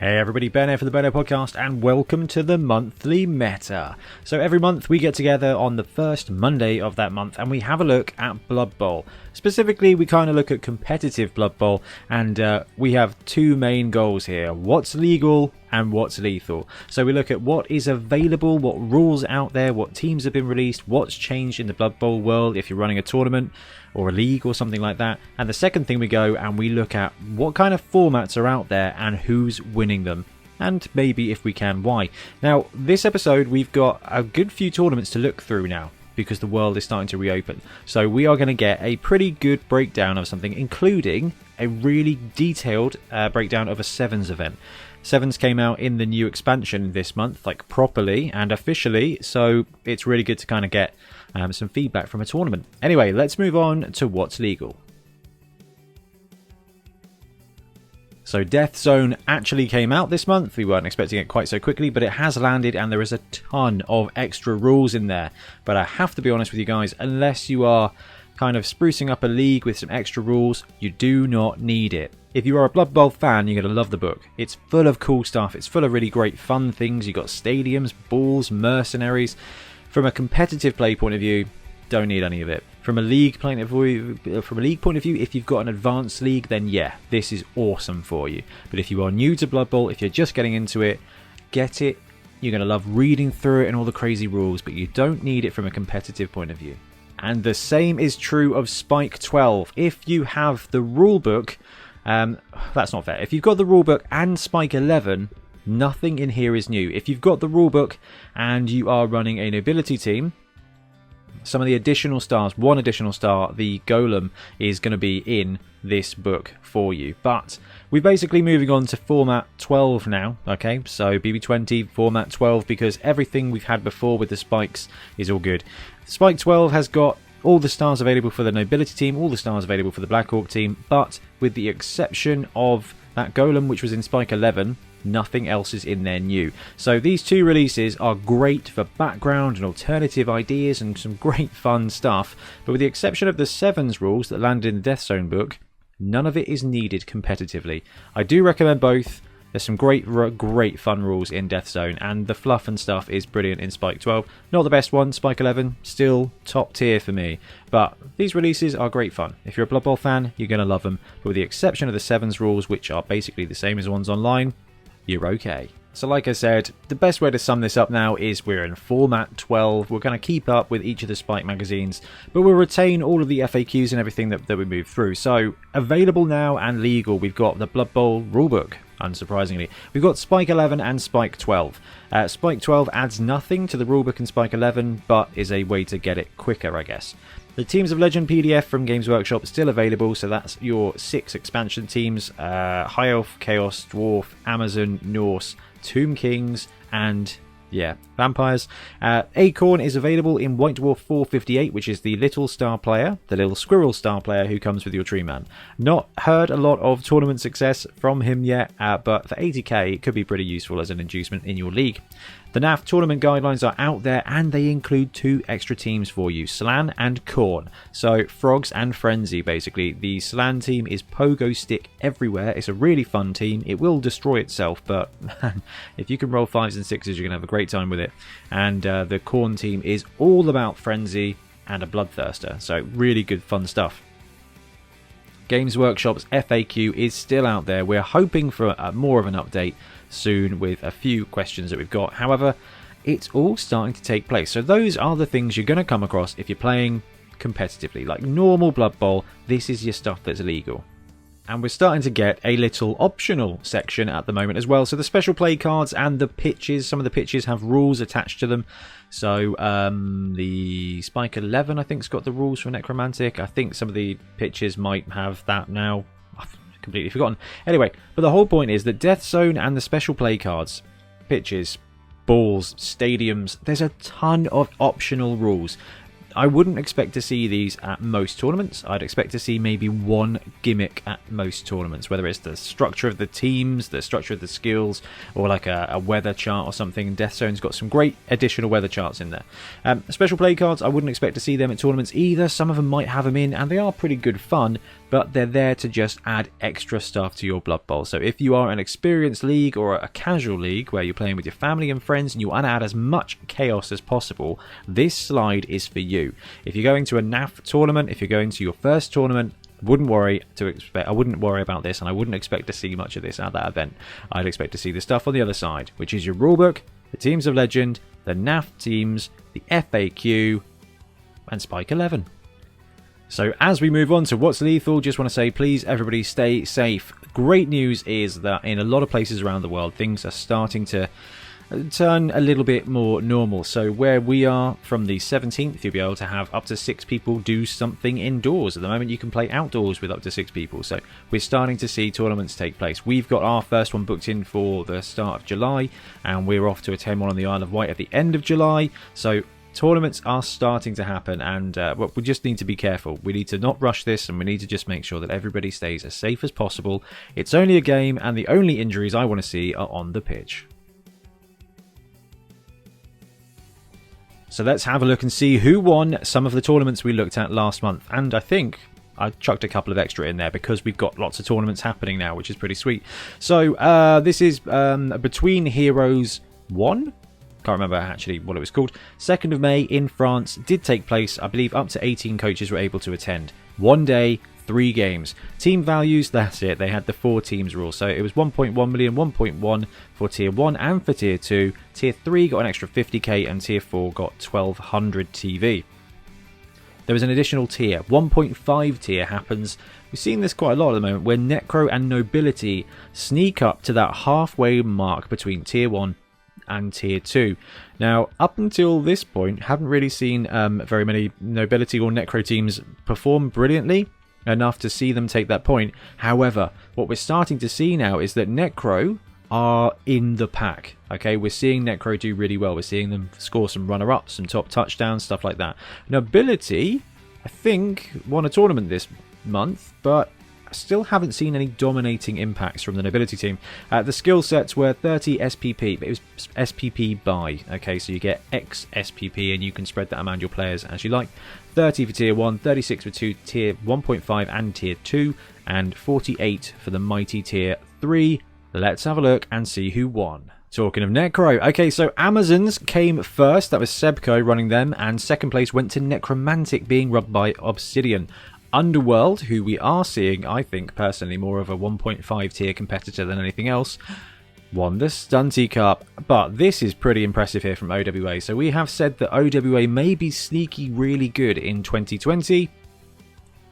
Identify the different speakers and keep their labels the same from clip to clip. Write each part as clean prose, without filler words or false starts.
Speaker 1: Hey everybody, Ben here for the Bonehead podcast, and welcome to the monthly meta. So every month we get together on the first Monday of that month and we have a look at Blood Bowl. Specifically, we kind of look at competitive Blood Bowl, and we have two main goals here: what's legal and what's lethal. So we look at what is available, what rules are out there, what teams have been released, what's changed in the Blood Bowl world if you're running a tournament or a league or something like that. And the second thing, we go and we look at what kind of formats are out there and who's winning them, and maybe, if we can, why. Now, this episode we've got a good few tournaments to look through now because the world is starting to reopen. So we are going to get a pretty good breakdown of something, including a really detailed breakdown of a Sevens event. Sevens came out in the new expansion this month, like properly and officially, so it's really good to kind of get some feedback from a tournament. Anyway, let's move on to what's legal. So Death Zone actually came out this month. We weren't expecting it quite so quickly, but it has landed and there is a ton of extra rules in there. But I have to be honest with you guys, unless you are kind of sprucing up a league with some extra rules, you do not need it. If you are a Blood Bowl fan, you're going to love the book. It's full of cool stuff. It's full of really great fun things. You've got stadiums, balls, mercenaries. From a competitive play point of view, don't need any of it. From a league point of view, if you've got an advanced league, then yeah, this is awesome for you. But if you are new to Blood Bowl, if you're just getting into it, get it. You're going to love reading through it and all the crazy rules, but you don't need it from a competitive point of view. And the same is true of Spike 12. If you have the rulebook, that's not fair. If you've got the rulebook and Spike 11, nothing in here is new. If you've got the rulebook and you are running a nobility team, some of the additional stars, one additional star, the Golem, is going to be in this book for you. But we're basically moving on to format 12 now, okay? So BB20 format 12, because everything we've had before with the spikes is all good. Spike 12 has got all the stars available for the nobility team, all the stars available for the Black Hawk team, but with the exception of that Golem, which was in Spike 11, nothing else is in there new. So these two releases are great for background and alternative ideas and some great fun stuff, but with the exception of the Sevens rules that landed in the Death Zone book, none of it is needed competitively. I do recommend both. There's some great fun rules in Death Zone, and the fluff and stuff is brilliant in Spike 12. Not the best one, Spike 11, still top tier for me. But these releases are great fun. If you're a Blood Bowl fan, you're going to love them. But with the exception of the Sevens rules, which are basically the same as the ones online, you're okay. So like I said, the best way to sum this up now is we're in format 12. We're going to keep up with each of the Spike magazines, but we'll retain all of the FAQs and everything that we move through. So available now and legal, we've got the Blood Bowl rulebook. Unsurprisingly, we've got Spike 11 and Spike 12. Spike 12 adds nothing to the rulebook in Spike 11, but is a way to get it quicker, I guess. The Teams of Legend PDF from Games Workshop is still available, so that's your 6 expansion teams: High Elf, Chaos, Dwarf, Amazon, Norse, Tomb Kings, and vampires. Acorn is available in White Dwarf 458, which is the little star player, the little squirrel star player who comes with your tree man. Not heard a lot of tournament success from him yet, but for 80k it could be pretty useful as an inducement in your league. The NAF tournament guidelines are out there, and they include 2 extra teams for you, Slan and Corn. So Frogs and Frenzy, basically. The Slan team is pogo stick everywhere. It's a really fun team. It will destroy itself, but man, if you can roll 5s and 6s, you're going to have a great time with it. And the Corn team is all about Frenzy and a Bloodthirster. So really good fun stuff. Games Workshop's FAQ is still out there. We're hoping for more of an update soon with a few questions that we've got. However, it's all starting to take place. So those are the things you're going to come across if you're playing competitively. Like normal Blood Bowl, this is your stuff that's illegal. And we're starting to get a little optional section at the moment as well. So the special play cards and the pitches, some of the pitches have rules attached to them. So the Spike 11, I think, has got the rules for Necromantic. I think some of the pitches might have that now. I've completely forgotten. Anyway, but the whole point is that Death Zone and the special play cards, pitches, balls, stadiums, there's a ton of optional rules. I wouldn't expect to see these at most tournaments. I'd expect to see maybe one gimmick at most tournaments, whether it's the structure of the teams, the structure of the skills, or like a weather chart or something. Death Zone's got some great additional weather charts in there. Special play cards, I wouldn't expect to see them at tournaments either. Some of them might have them in, and they are pretty good fun, but they're there to just add extra stuff to your Blood Bowl. So if you are an experienced league or a casual league where you're playing with your family and friends and you want to add as much chaos as possible, this slide is for you. If you're going to a NAF tournament, if you're going to your first tournament, I wouldn't worry about this, and I wouldn't expect to see much of this at that event. I'd expect to see the stuff on the other side, which is your rulebook, the Teams of Legend, the NAF teams, the FAQ, and Spike 11. So as we move on to what's lethal, just want to say, please everybody stay safe. Great news is that in a lot of places around the world, things are starting to turn a little bit more normal. So where we are from the 17th, you'll be able to have up to 6 people do something indoors. At the moment you can play outdoors with up to 6 people, so we're starting to see tournaments take place. We've got our first one booked in for the start of July, and we're off to attend one on the Isle of Wight at the end of July. So tournaments are starting to happen, and we just need to be careful. We need to not rush this, and we need to just make sure that everybody stays as safe as possible. It's only a game, and the only injuries I want to see are on the pitch. So let's have a look and see who won some of the tournaments we looked at last month. And I think I chucked a couple of extra in there because we've got lots of tournaments happening now, which is pretty sweet. So this is Between Heroes 1. Can't remember actually what it was called. 2nd of May in France did take place. I believe up to 18 coaches were able to attend. 1 day, 3 games. Team values, that's it. They had the 4 teams rule. So it was 1.1 million, 1.1 for Tier 1 and for Tier 2. Tier 3 got an extra 50k and Tier 4 got 1200 TV. There was an additional tier. 1.5 tier happens. We've seen this quite a lot at the moment, where Necro and Nobility sneak up to that halfway mark between Tier 1 and Tier 2. Now, up until this point, haven't really seen very many Nobility or Necro teams perform brilliantly enough to see them take that point. However, what we're starting to see now is that Necro are in the pack. Okay, we're seeing Necro do really well. We're seeing them score some runner-ups, some top touchdowns, stuff like that. Nobility, I think, won a tournament this month, but I still haven't seen any dominating impacts from the Nobility team. The skill sets were 30 SPP, but it was SPP by. Okay, so you get X SPP, and you can spread that among your players as you like. 30 for Tier 1, 36 for Tier 1.5 and Tier 2, and 48 for the mighty Tier 3. Let's have a look and see who won. Talking of Necro, okay, so Amazons came first. That was Sebco running them, and second place went to Necromantic, being rubbed by Obsidian. Underworld, who we are seeing, I think personally, more of a 1.5 tier competitor than anything else, won the Stunty Cup. But this is pretty impressive here from OWA. So we have said that OWA may be sneaky really good in 2020.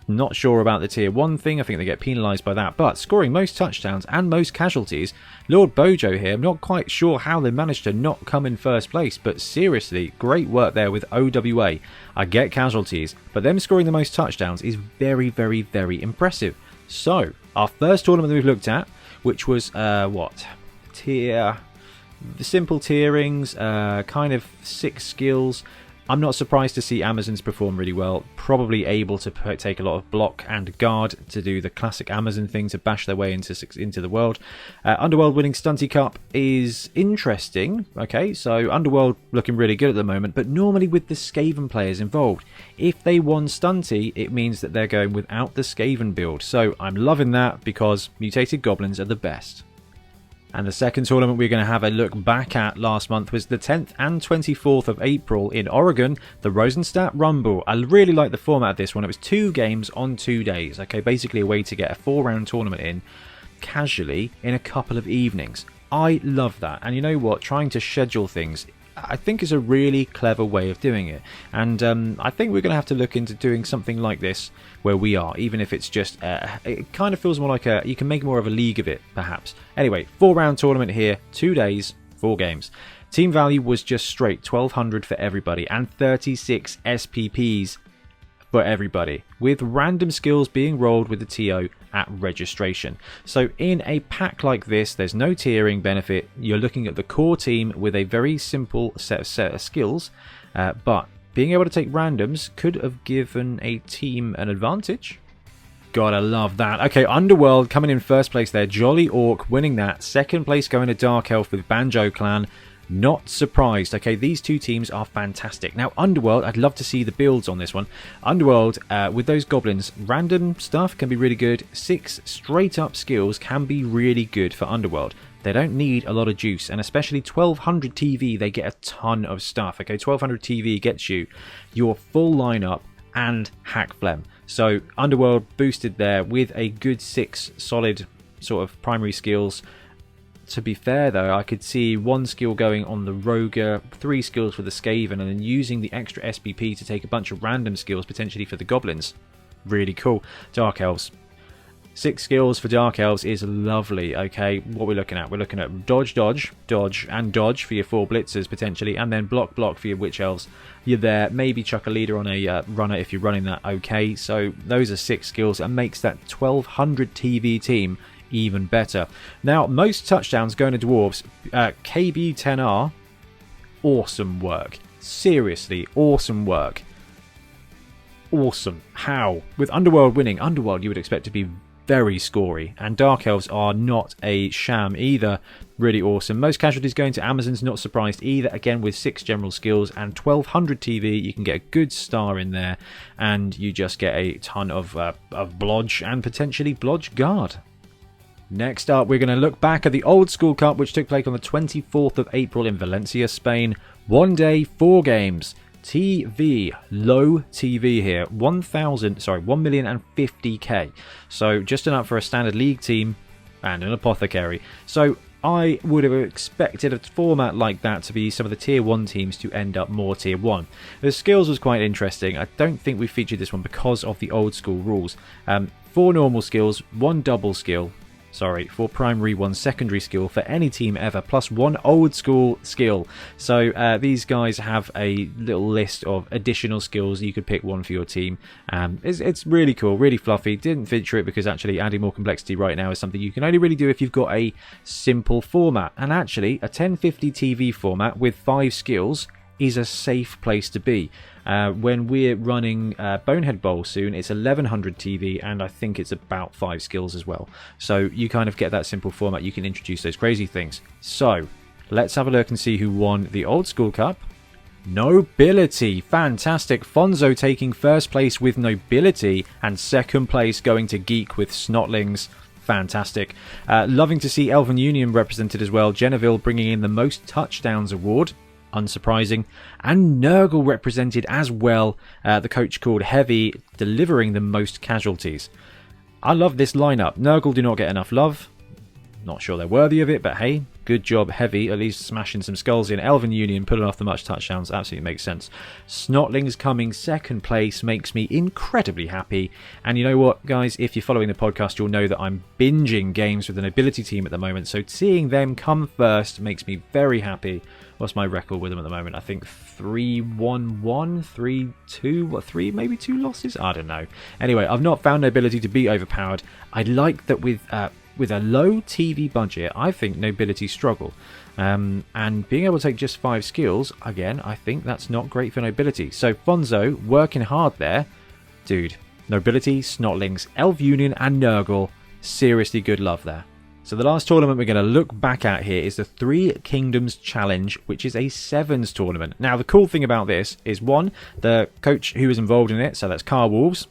Speaker 1: Not sure about the Tier 1 thing. I think they get penalised by that. But scoring most touchdowns and most casualties, Lord Bojo here, I'm not quite sure how they managed to not come in first place. But seriously, great work there with OWA. I get casualties, but them scoring the most touchdowns is very, very, very impressive. So, our first tournament that we've looked at, which was, the simple tierings, kind of 6 skills. I'm not surprised to see Amazons perform really well. Probably able to take a lot of block and guard to do the classic Amazon thing to bash their way into the world. Underworld winning Stunty Cup is interesting. Okay, so Underworld looking really good at the moment, but normally with the Skaven players involved. If they won Stunty, it means that they're going without the Skaven build. So I'm loving that because mutated goblins are the best. And the second tournament we're going to have a look back at last month was the 10th and 24th of April in Oregon, the Rosenstadt Rumble. I really like the format of this one. It was 2 games on 2 days. Okay, basically a way to get a 4-round tournament in casually in a couple of evenings. I love that. And you know what? Trying to schedule things, I think, is a really clever way of doing it. And I think we're going to have to look into doing something like this where we are, even if it's just, it kind of feels more like you can make more of a league of it, perhaps. Anyway, 4-round tournament here, 2 days, 4 games. Team value was just straight 1200 for everybody and 36 SPPs for everybody, with random skills being rolled with the TO at registration. So in a pack like this, there's no tiering benefit. You're looking at the core team with a very simple set of skills, but being able to take randoms could have given a team an advantage. Gotta love that. Okay, Underworld coming in first place there. Jolly Orc winning that. Second place going to Dark Elf with Banjo Clan. Not surprised. Okay, these two teams are fantastic. Now, Underworld, I'd love to see the builds on this one. Underworld, with those goblins, random stuff can be really good. 6 straight up skills can be really good for Underworld. They don't need a lot of juice, and especially 1200 TV, they get a ton of stuff. Okay, 1200 TV gets you your full lineup and Hack Phlegm. So Underworld boosted there with a good 6 solid sort of primary skills. To be fair though, I could see 1 skill going on the Roger, 3 skills for the Skaven, and then using the extra SPP to take a bunch of random skills potentially for the Goblins. Really cool. Dark Elves. 6 skills for Dark Elves is lovely. Okay, what we're looking at? We're looking at dodge, dodge, dodge, and dodge for your 4 blitzers potentially, and then block, block for your Witch Elves. You're there. Maybe chuck a leader on a runner if you're running that. Okay, so those are 6 skills and makes that 1200 TV team even better. Now, most touchdowns going to Dwarves. KB10R, awesome work. Seriously, awesome work. Awesome. How? With Underworld winning, Underworld you would expect to be very scory, and Dark Elves are not a sham either. Really awesome. Most casualties going to Amazons, not surprised either. Again, with 6 general skills and 1200 TV, you can get a good star in there, and you just get a ton of Blodge and potentially Blodge Guard. Next up, we're going to look back at the Old School Cup, which took place on the 24th of April in Valencia, Spain. 1 day, 4 games. TV, low TV here, 1,050,000. So just enough for a standard league team and an apothecary. So I would have expected a format like that to be some of the tier 1 teams to end up more tier 1. The skills was quite interesting. I don't think we featured this one because of the old school rules. 4 normal skills, 1 double skill. 4 primary, 1 secondary skill for any team ever, plus 1 old school skill. So these guys have a little list of additional skills. You could pick one for your team. It's really cool, really fluffy. Didn't feature it because actually adding more complexity right now is something you can only really do if you've got a simple format. And actually, a 1050 TV format with 5 skills is a safe place to be. When we're running Bonehead Bowl soon, it's 1100 TV, and I think it's about 5 skills as well. So you kind of get that simple format. You can introduce those crazy things. So let's have a look and see who won the Old School Cup. Nobility. Fantastic. Fonzo taking first place with Nobility, and second place going to Geek with Snotlings. Fantastic. Loving to see Elven Union represented as well. Geneville bringing in the most touchdowns award. Unsurprising. And Nurgle represented as well, the coach called Heavy, delivering the most casualties. I love this lineup. Nurgle do not get enough love. Not sure they're worthy of it, but hey, good job Heavy, at least smashing some skulls in. Elven Union pulling off the much touchdowns, absolutely makes sense. Snotlings coming second place makes me incredibly happy. And you know what, guys, if you're following the podcast, you'll know that I'm binging games with the Nobility team at the moment, so seeing them come first makes me very happy. What's my record with them at the moment? I think 3-1-1, 3-2, 3, maybe 2 losses? I don't know. Anyway, I've not found Nobility to be overpowered. I like that with a low TV budget, I think Nobility struggle. And being able to take just 5 skills, again, I think that's not great for Nobility. So Fonzo, working hard there. Dude, Nobility, Snotlings, Elf Union and Nurgle, seriously good love there. So the last tournament we're going to look back at here is the 3 Kingdoms Challenge, which is a 7s tournament. Now, the cool thing about this is, one, the coach who was involved in it, so that's Car Wolves,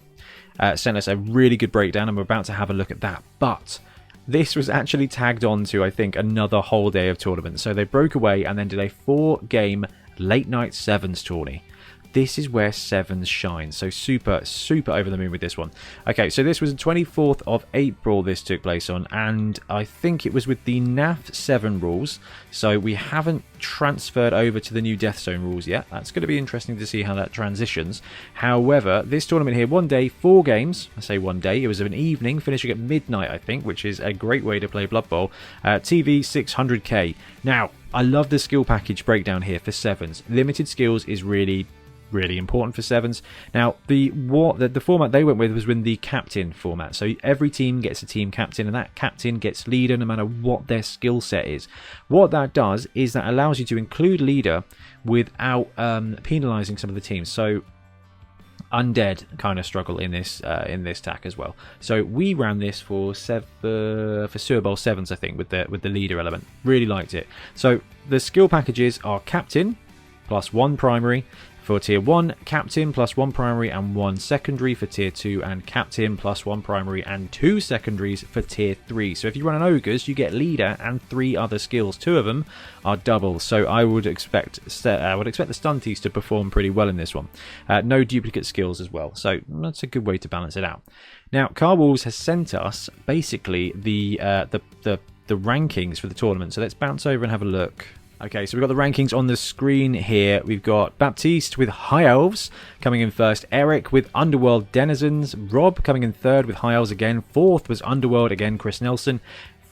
Speaker 1: sent us a really good breakdown, and we're about to have a look at that. But this was actually tagged on to, I think, another whole day of tournament. So they broke away and then did a 4-game late night 7s tourney. This is where 7s shine. So super, super over the moon with this one. Okay, so this was the 24th of April this took place on, and I think it was with the NAF 7 rules. So we haven't transferred over to the new Death Zone rules yet. That's going to be interesting to see how that transitions. However, this tournament here, 1 day, 4 games. I say 1 day. It was of an evening, finishing at midnight, I think, which is a great way to play Blood Bowl. TV 600k. Now, I love the skill package breakdown here for 7s. Limited skills is really really important for sevens. Now, the format they went with was in the captain format. So every team gets a team captain, and that captain gets leader no matter what their skill set is. What that does is that allows you to include leader without penalising some of the teams. So undead kind of struggle in this tack as well. So we ran this for Super Bowl 7s, I think, with the leader element. Really liked it. So the skill packages are captain plus 1 primary for tier 1, captain plus 1 primary and 1 secondary for tier 2, and captain plus 1 primary and 2 secondaries for tier 3. So if you run an ogres, you get leader and 3 other skills. 2 of them are doubles, so I would expect the stunties to perform pretty well in this one. No duplicate skills as well, so that's a good way to balance it out. Now, Car Wolves has sent us basically the rankings for the tournament, so let's bounce over and have a look. Okay, so we've got the rankings on the screen here. We've got Baptiste with High Elves coming in first. Eric with Underworld Denizens. Rob coming in third with High Elves again. Fourth was Underworld again, Chris Nelson.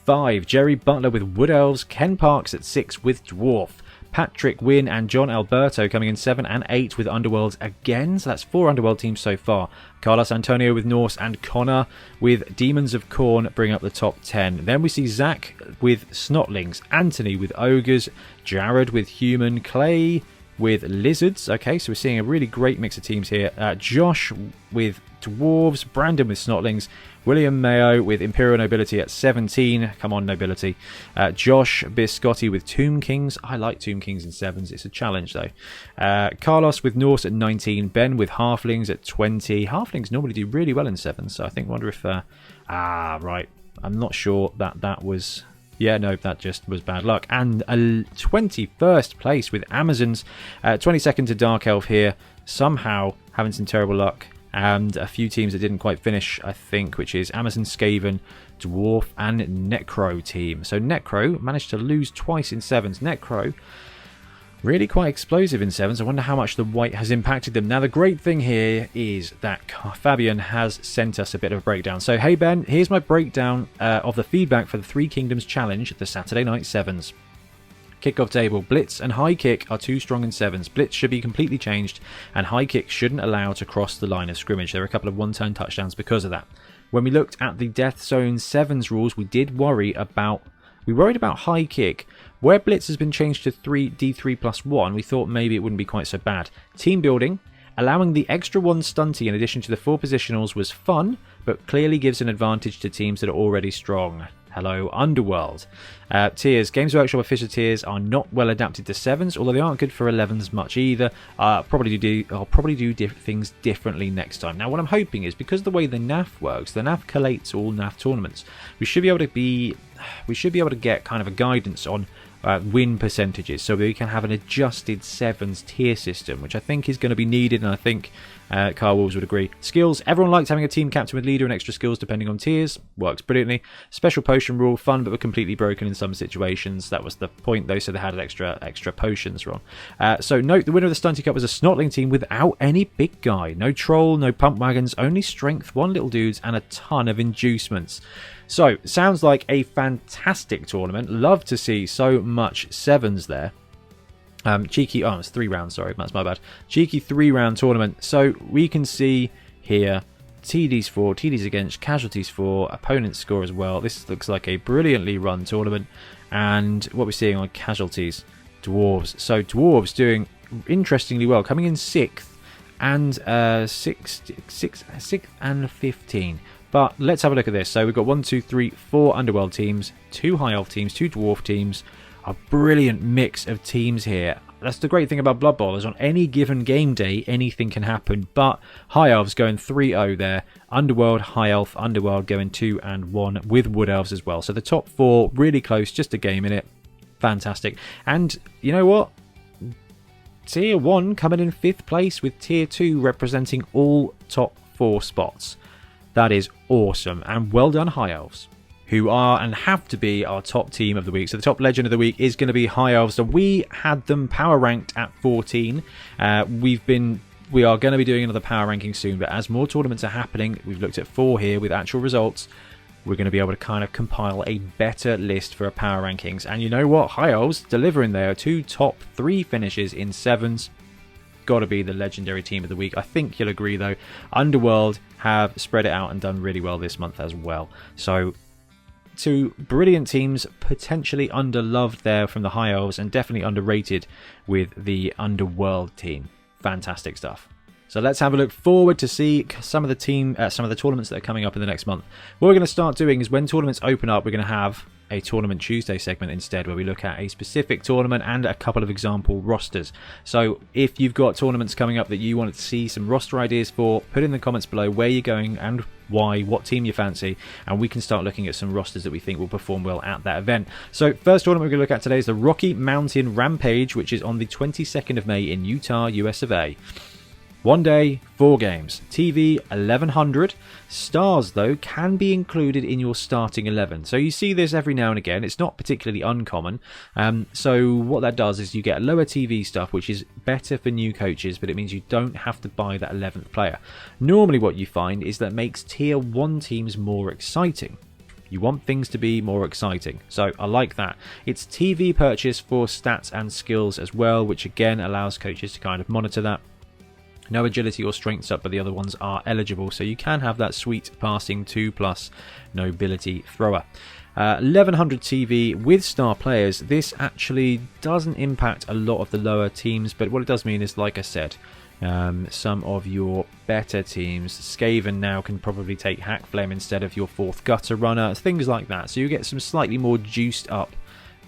Speaker 1: 5, Jerry Butler with Wood Elves. Ken Parks at 6 with Dwarf. Patrick Wynn and John Alberto coming in 7 and 8 with Underworlds again. So that's 4 Underworld teams so far. Carlos Antonio with Norse and Connor with Demons of Khorne bring up the top 10. Then we see Zach with Snotlings, Anthony with Ogres, Jared with Human, Clay with Lizards. Okay, so we're seeing a really great mix of teams here. Josh with Dwarves, Brandon with Snotlings, William Mayo with Imperial Nobility at 17. Come on, Nobility. Josh Biscotti with Tomb Kings. I like Tomb Kings in 7s. It's a challenge, though. Carlos with Norse at 19. Ben with Halflings at 20. Halflings normally do really well in 7s, so I wonder if... right. I'm not sure that was... Yeah, no, that just was bad luck. And a 21st place with Amazons. 22nd to Dark Elf here. Somehow having some terrible luck. And a few teams that didn't quite finish, I think, which is Amazon, Skaven, Dwarf, and Necro team. So Necro managed to lose twice in 7s. Necro, really quite explosive in 7s. I wonder how much the white has impacted them. Now, the great thing here is that Fabian has sent us a bit of a breakdown. So, hey, Ben, here's my breakdown of the feedback for the Three Kingdoms Challenge, the Saturday Night 7s. Kickoff table. Blitz and high kick are too strong in 7s. Blitz should be completely changed, and high kick shouldn't allow to cross the line of scrimmage. There are a couple of one-turn touchdowns because of that. When we looked at the Death Zone 7s rules, we worried about high kick. Where Blitz has been changed to D3+1, we thought maybe it wouldn't be quite so bad. Team building. Allowing the extra 1 stunty in addition to the 4 positionals was fun, but clearly gives an advantage to teams that are already strong. Hello, Underworld. Tiers. Games Workshop official tiers are not well adapted to 7s, although they aren't good for 11s much either. I'll probably do things differently next time. Now, what I'm hoping is, because the way the NAF works, the NAF collates all NAF tournaments, we should be able to get kind of a guidance on win percentages, so we can have an adjusted 7s tier system, which I think is going to be needed, and I think Car Wolves would agree. Skills. Everyone likes having a team captain with leader and extra skills depending on tiers. Works brilliantly. Special potion rule. Fun, but completely broken in some situations. That was the point, though, so they had extra potions wrong. So note, the winner of the Stunty Cup was a Snotling team without any big guy. No troll, no pump wagons, only strength, 1 little dudes, and a ton of inducements. So, sounds like a fantastic tournament. Love to see so much 7s there. Cheeky, it's 3 rounds, sorry, that's my bad. Cheeky 3-round tournament. So, we can see here TDs 4, TDs against, casualties 4, opponents score as well. This looks like a brilliantly run tournament. And what we're seeing on casualties, Dwarves. So, Dwarves doing interestingly well, coming in 6th and 6th and 15. But let's have a look at this. So we've got 1, 2, 3, 4 Underworld teams, 2 High Elf teams, 2 Dwarf teams. A brilliant mix of teams here. That's the great thing about Blood Bowl, is on any given game day, anything can happen. But High Elves going 3-0 there. Underworld, High Elf, Underworld going 2 and 1 with Wood Elves as well. So the top 4, really close, just a game in it. Fantastic. And you know what? Tier 1 coming in 5th place with Tier 2 representing all top 4 spots. That is awesome, and well done, High Elves, who are and have to be our top team of the week. So the top legend of the week is going to be High Elves. So we had them power ranked at 14. We are going to be doing another power ranking soon, but as more tournaments are happening, we've looked at 4 here with actual results. We're going to be able to kind of compile a better list for our power rankings. And you know what? High Elves delivering there 2 top 3 finishes in 7s. got to be the legendary team of the week. I think you'll agree though, Underworld have spread it out and done really well this month as well. So 2 brilliant teams, potentially underloved there from the High Elves and definitely underrated with the Underworld team. Fantastic stuff. So let's have a look forward to see some of the tournaments that are coming up in the next month. What we're going to start doing is when tournaments open up, we're going to have a Tournament Tuesday segment instead, where we look at a specific tournament and a couple of example rosters. So if you've got tournaments coming up that you want to see some roster ideas for, put in the comments below where you're going and why, what team you fancy, and we can start looking at some rosters that we think will perform well at that event. So first tournament we're going to look at today is the Rocky Mountain Rampage, which is on the 22nd of May in Utah, US of A. 1 day, 4 games. TV 1100. Stars, though, can be included in your starting 11. So you see this every now and again. It's not particularly uncommon. So what that does is you get lower TV stuff, which is better for new coaches, but it means you don't have to buy that 11th player. Normally what you find is that makes tier 1 teams more exciting. You want things to be more exciting, so I like that. It's TV purchase for stats and skills as well, which again allows coaches to kind of monitor that. No agility or strengths up, but the other ones are eligible, so you can have that sweet passing 2+ nobility thrower. 1100 TV with star players. This actually doesn't impact a lot of the lower teams, but what it does mean is, like I said, some of your better teams, Skaven now can probably take Hackflame instead of your 4th Gutter Runner, things like that. So you get some slightly more juiced up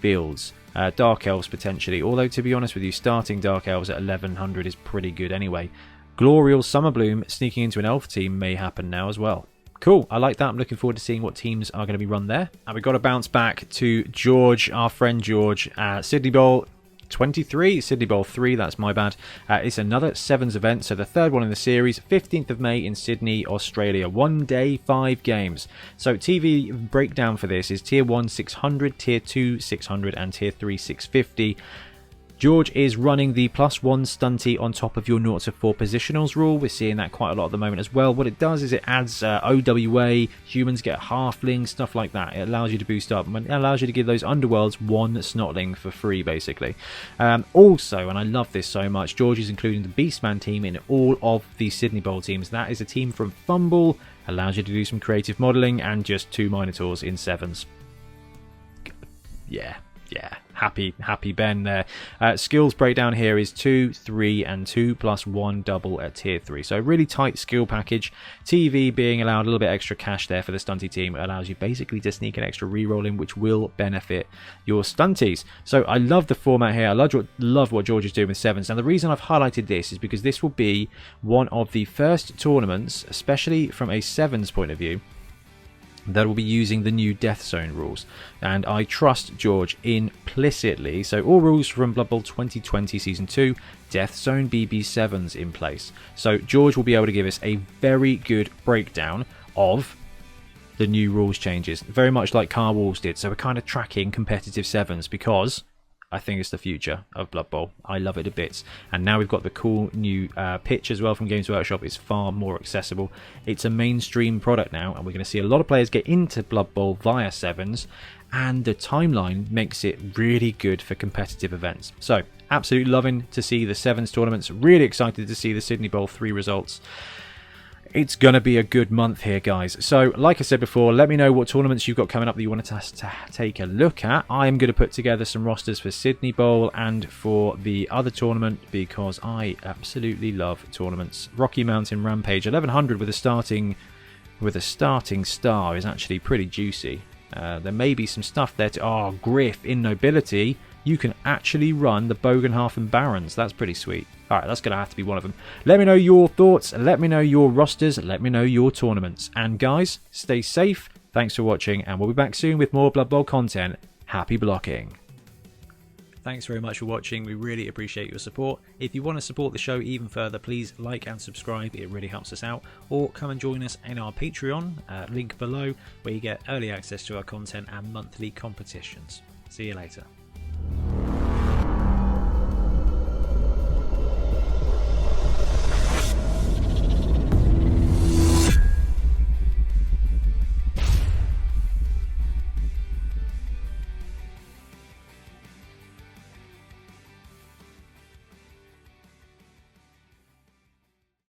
Speaker 1: builds. Dark Elves potentially, although to be honest with you, starting Dark Elves at 1100 is pretty good anyway. Glorial Summerbloom sneaking into an elf team may happen now as well. Cool, I like that. I'm looking forward to seeing what teams are going to be run there. And we've got to bounce back to George, our friend George, Sydney Bowl 23, Sydney Bowl 3, that's my bad. It's another Sevens event, so the 3rd one in the series, 15th of May in Sydney, Australia. 1 day, 5 games. So TV breakdown for this is Tier 1 600, Tier 2 600 and Tier 3 650. George is running the +1 stunty on top of your 0 to 4 positionals rule. We're seeing that quite a lot at the moment as well. What it does is it adds OWA, humans get halflings, stuff like that. It allows you to boost up, and it allows you to give those underworlds 1 snotling for free, basically. Also, and I love this so much, George is including the Beastman team in all of the Sydney Bowl teams. That is a team from Fumble, allows you to do some creative modelling, and just 2 Minotaurs in 7s. Yeah. Happy Ben there. Skills breakdown here is 2, 3 and 2 + 1 double at tier 3. So really tight skill package. TV being allowed a little bit extra cash there for the stunty team. It allows you basically to sneak an extra reroll in, which will benefit your stunties. So I love the format here. I love what George is doing with 7s. And the reason I've highlighted this is because this will be one of the first tournaments, especially from a 7s point of view, that will be using the new Death Zone rules, and I trust George implicitly. So all rules from Blood Bowl 2020 Season 2, Death Zone BB7s in place. So George will be able to give us a very good breakdown of the new rules changes, very much like Car Wars did. So we're kind of tracking competitive 7s because I think it's the future of Blood Bowl. I love it a bit. And now we've got the cool new pitch as well from Games Workshop. It's far more accessible. It's a mainstream product now, and we're going to see a lot of players get into Blood Bowl via 7s, and the timeline makes it really good for competitive events. So, absolutely loving to see the 7s tournaments. Really excited to see the Sydney Bowl 3 results. It's going to be a good month here, guys. So, like I said before, let me know what tournaments you've got coming up that you want us to take a look at. I'm going to put together some rosters for Sydney Bowl and for the other tournament because I absolutely love tournaments. Rocky Mountain Rampage 1100 with a starting star is actually pretty juicy. There may be some stuff there to... Griff in Nobility. You can actually run the Bogenhafen Barons. That's pretty sweet. Alright, that's going to have to be one of them. Let me know your thoughts. Let me know your rosters. Let me know your tournaments. And guys, stay safe. Thanks for watching, and we'll be back soon with more Blood Bowl content. Happy blocking. Thanks very much for watching. We really appreciate your support. If you want to support the show even further, please like and subscribe. It really helps us out. Or come and join us in our Patreon, link below, where you get early access to our content and monthly competitions. See you later.